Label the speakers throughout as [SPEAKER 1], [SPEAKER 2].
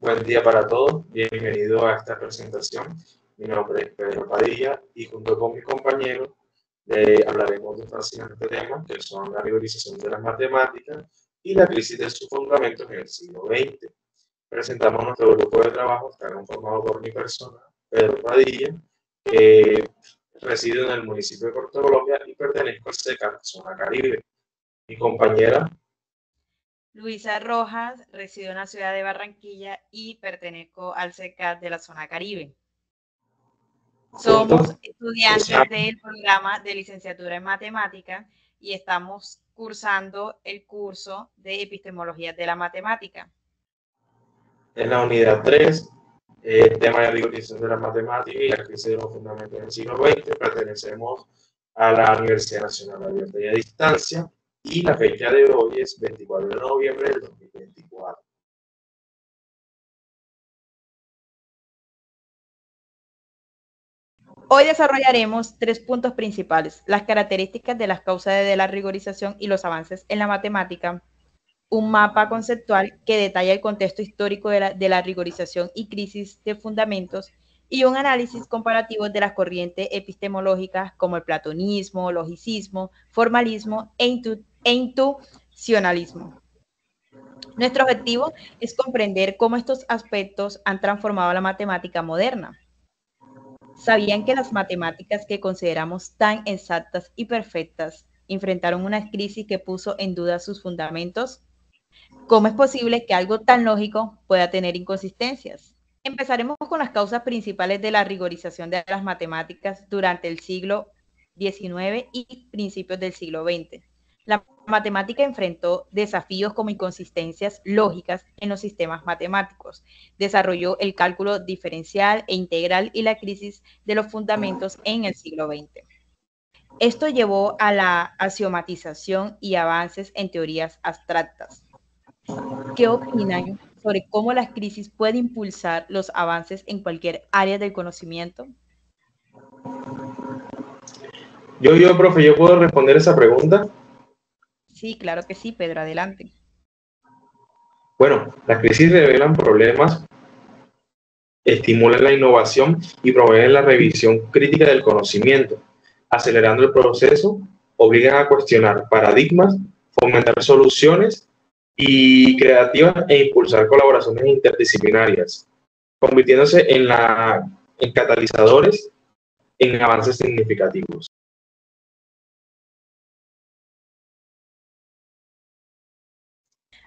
[SPEAKER 1] Buen día para todos, bienvenido a esta presentación. Mi nombre es Pedro Padilla y junto con mi compañero hablaremos de un fascinante tema que son la rigorización de las matemáticas y la crisis de sus fundamentos en el siglo XX. Presentamos nuestro grupo de trabajo, está conformado por mi persona, Pedro Padilla, que resido en el municipio de Puerto Colombia y pertenezco al SECAR, Zona Caribe. Mi compañera
[SPEAKER 2] Luisa Rojas, resido en la ciudad de Barranquilla y pertenezco al SECAT de la zona Caribe. Somos estudiantes del programa de licenciatura en matemática y estamos cursando el curso de epistemología de la matemática.
[SPEAKER 1] En la unidad 3, tema de rigorización de la matemática y la crisis de los fundamentos del siglo XX, pertenecemos a la Universidad Nacional Abierta y a Distancia y la fecha de hoy es 24 de noviembre del 2024.
[SPEAKER 2] Hoy desarrollaremos 3 puntos principales: las características de las causas de la rigorización y los avances en la matemática, un mapa conceptual que detalla el contexto histórico de la rigorización y crisis de fundamentos, y un análisis comparativo de las corrientes epistemológicas como el platonismo, logicismo, formalismo e intuicionalismo. Nuestro objetivo es comprender cómo estos aspectos han transformado la matemática moderna. ¿Sabían que las matemáticas que consideramos tan exactas y perfectas enfrentaron una crisis que puso en duda sus fundamentos? ¿Cómo es posible que algo tan lógico pueda tener inconsistencias? Empezaremos con las causas principales de la rigorización de las matemáticas durante el siglo XIX y principios del siglo XX. La matemática enfrentó desafíos como inconsistencias lógicas en los sistemas matemáticos, desarrolló el cálculo diferencial e integral y la crisis de los fundamentos en el siglo XX. Esto llevó a la axiomatización y avances en teorías abstractas. ¿Qué opinan sobre cómo la crisis puede impulsar los avances en cualquier área del conocimiento?
[SPEAKER 1] Profe, ¿yo puedo responder esa pregunta?
[SPEAKER 2] Sí, claro que sí, Pedro, adelante.
[SPEAKER 1] Bueno, las crisis revelan problemas, estimulan la innovación y promueven la revisión crítica del conocimiento, acelerando el proceso, obligan a cuestionar paradigmas, fomentar soluciones y creativas e impulsar colaboraciones interdisciplinarias, convirtiéndose en catalizadores en avances significativos.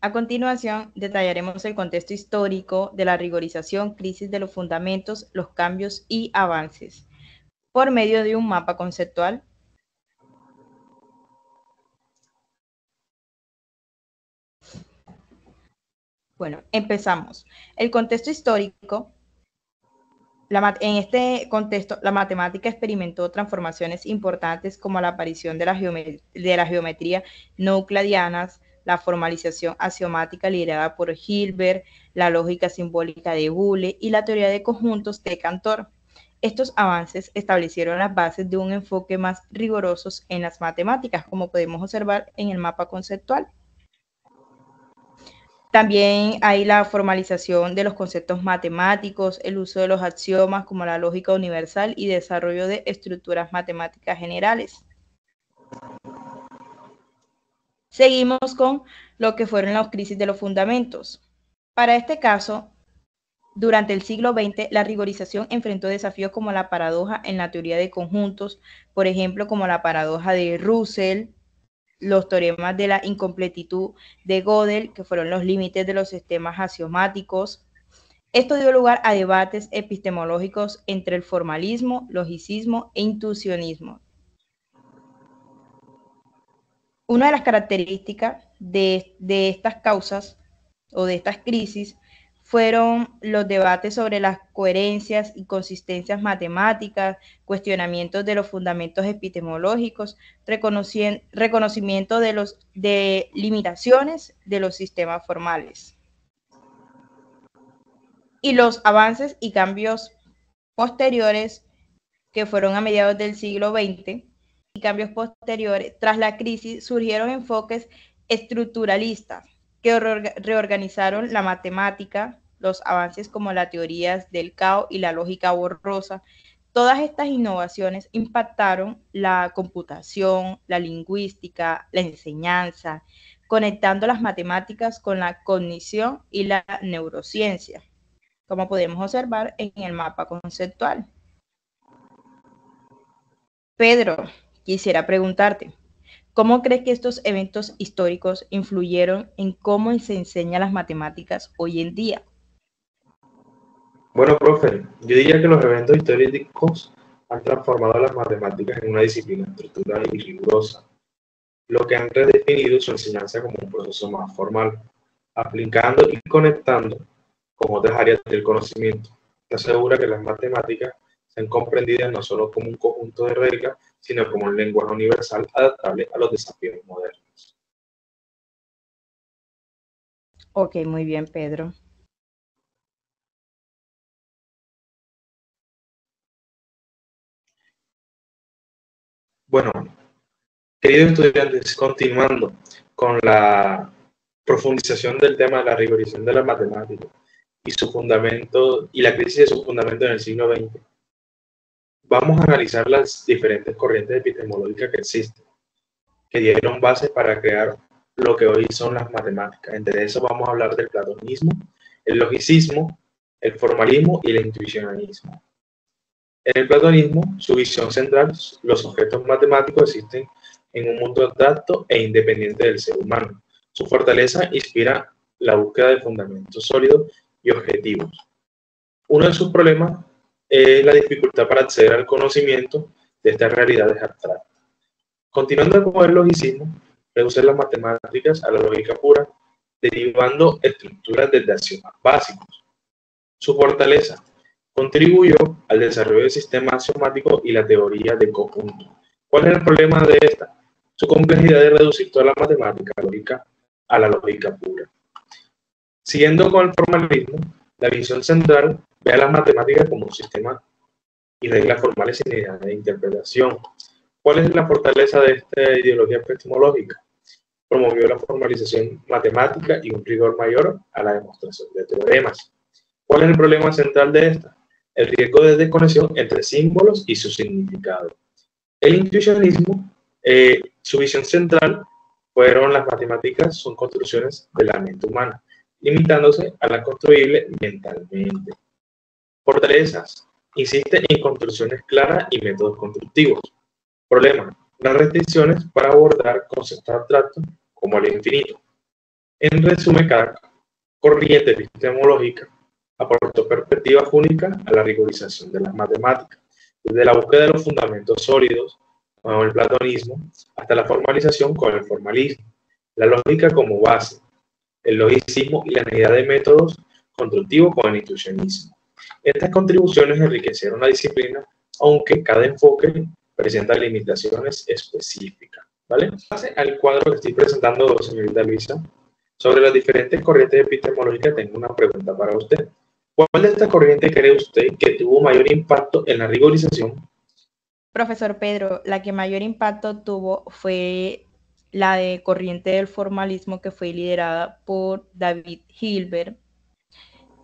[SPEAKER 2] A continuación, detallaremos el contexto histórico de la rigorización, crisis de los fundamentos, los cambios y avances, por medio de un mapa conceptual. Bueno, empezamos. El contexto histórico. En este contexto, la matemática experimentó transformaciones importantes como la aparición de la geometría no euclidianas, la formalización axiomática liderada por Hilbert, la lógica simbólica de Boole y la teoría de conjuntos de Cantor. Estos avances establecieron las bases de un enfoque más riguroso en las matemáticas, como podemos observar en el mapa conceptual. También hay la formalización de los conceptos matemáticos, el uso de los axiomas como la lógica universal y desarrollo de estructuras matemáticas generales. Seguimos con lo que fueron las crisis de los fundamentos. Para este caso, durante el siglo XX, la rigorización enfrentó desafíos como la paradoja en la teoría de conjuntos, por ejemplo, como la paradoja de Russell, los teoremas de la incompletitud de Gödel, que fueron los límites de los sistemas axiomáticos. Esto dio lugar a debates epistemológicos entre el formalismo, logicismo e intuicionismo. Una de las características de estas causas o de estas crisis fueron los debates sobre las coherencias y consistencias matemáticas, cuestionamientos de los fundamentos epistemológicos, reconocimiento de limitaciones de los sistemas formales. Y los avances y cambios posteriores que fueron a mediados del siglo XX y cambios posteriores, tras la crisis surgieron enfoques estructuralistas que reorganizaron la matemática los avances como las teorías del caos y la lógica borrosa, todas estas innovaciones impactaron la computación, la lingüística, la enseñanza, conectando las matemáticas con la cognición y la neurociencia, como podemos observar en el mapa conceptual. Pedro, quisiera preguntarte, ¿cómo crees que estos eventos históricos influyeron en cómo se enseñan las matemáticas hoy en día?
[SPEAKER 1] Bueno, profe, yo diría que los eventos históricos han transformado las matemáticas en una disciplina estructurada y rigurosa, lo que han redefinido su enseñanza como un proceso más formal, aplicando y conectando con otras áreas del conocimiento. Esto asegura que las matemáticas sean comprendidas no solo como un conjunto de reglas, sino como un lenguaje universal adaptable a los desafíos modernos.
[SPEAKER 2] Ok, muy bien, Pedro.
[SPEAKER 1] Bueno, queridos estudiantes, continuando con la profundización del tema de la rigorización de las matemáticas y su fundamento y la crisis de su fundamento en el siglo XX, vamos a analizar las diferentes corrientes epistemológicas que existen, que dieron base para crear lo que hoy son las matemáticas. Entre eso vamos a hablar del platonismo, el logicismo, el formalismo y el intuicionalismo. En el platonismo, su visión central, los objetos matemáticos existen en un mundo abstracto e independiente del ser humano. Su fortaleza inspira la búsqueda de fundamentos sólidos y objetivos. Uno de sus problemas es la dificultad para acceder al conocimiento de estas realidades abstractas. Continuando con el logicismo, reduce las matemáticas a la lógica pura, derivando estructuras desde axiomas básicos. Su fortaleza contribuyó al desarrollo del sistema axiomático y la teoría de conjuntos. ¿Cuál es el problema de esta? Su complejidad de reducir toda la matemática lógica a la lógica pura. Siguiendo con el formalismo, la visión central ve a las matemáticas como un sistema y reglas formales sin idea de interpretación. ¿Cuál es la fortaleza de esta ideología epistemológica? Promovió la formalización matemática y un rigor mayor a la demostración de teoremas. ¿Cuál es el problema central de esta? El riesgo de desconexión entre símbolos y su significado. El intuicionismo, su visión central fueron las matemáticas, son construcciones de la mente humana, limitándose a la construible mentalmente. Fortalezas, insiste en construcciones claras y métodos constructivos. Problema, las restricciones para abordar conceptos abstractos como el infinito. En resumen, cada corriente epistemológica aportó perspectivas únicas a la rigorización de las matemáticas, desde la búsqueda de los fundamentos sólidos con el platonismo hasta la formalización con el formalismo, la lógica como base, el logicismo y la unidad de métodos constructivos con el intuicionismo. Estas contribuciones enriquecieron la disciplina, aunque cada enfoque presenta limitaciones específicas. ¿Vale? Base al cuadro que estoy presentando, señorita Luisa, sobre las diferentes corrientes epistemológicas, tengo una pregunta para usted. ¿Cuál de estas corrientes cree usted que tuvo mayor impacto en la rigorización?
[SPEAKER 2] Profesor Pedro, la que mayor impacto tuvo fue la de corriente del formalismo, que fue liderada por David Hilbert.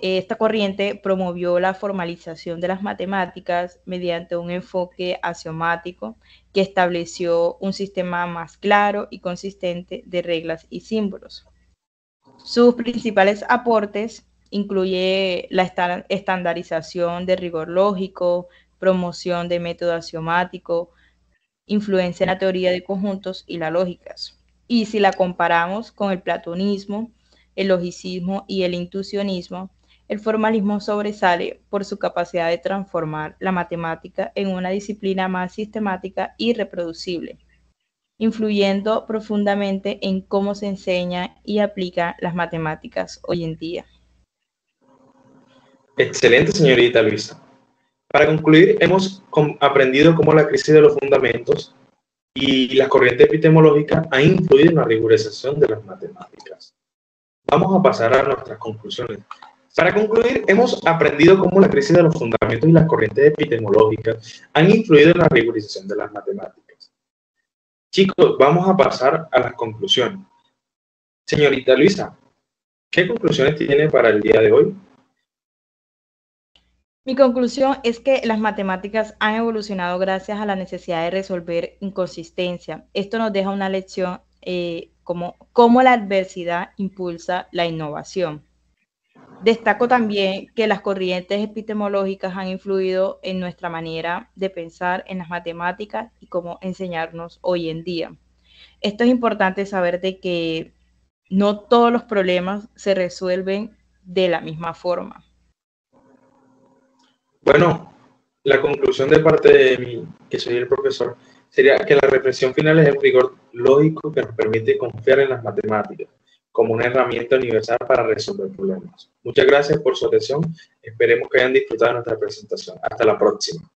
[SPEAKER 2] Esta corriente promovió la formalización de las matemáticas mediante un enfoque axiomático que estableció un sistema más claro y consistente de reglas y símbolos. Sus principales aportes incluye la estandarización de rigor lógico, promoción de método axiomático, influencia en la teoría de conjuntos y las lógicas. Y si la comparamos con el platonismo, el logicismo y el intuicionismo, el formalismo sobresale por su capacidad de transformar la matemática en una disciplina más sistemática y reproducible, influyendo profundamente en cómo se enseña y aplica las matemáticas hoy en día.
[SPEAKER 1] Excelente, señorita Luisa. Para concluir, hemos aprendido cómo la crisis de los fundamentos y las corrientes epistemológicas han influido en la rigorización de las matemáticas. Vamos a pasar a nuestras conclusiones. Para concluir, hemos aprendido cómo la crisis de los fundamentos y las corrientes epistemológicas han influido en la rigorización de las matemáticas. Chicos, vamos a pasar a las conclusiones. Señorita Luisa, ¿qué conclusiones tiene para el día de hoy?
[SPEAKER 2] Mi conclusión es que las matemáticas han evolucionado gracias a la necesidad de resolver inconsistencia. Esto nos deja una lección cómo la adversidad impulsa la innovación. Destaco también que las corrientes epistemológicas han influido en nuestra manera de pensar en las matemáticas y cómo enseñarnos hoy en día. Esto es importante saber de que no todos los problemas se resuelven de la misma forma.
[SPEAKER 1] Bueno, la conclusión de parte de mí, que soy el profesor, sería que la reflexión final es el rigor lógico que nos permite confiar en las matemáticas como una herramienta universal para resolver problemas. Muchas gracias por su atención. Esperemos que hayan disfrutado de nuestra presentación. Hasta la próxima.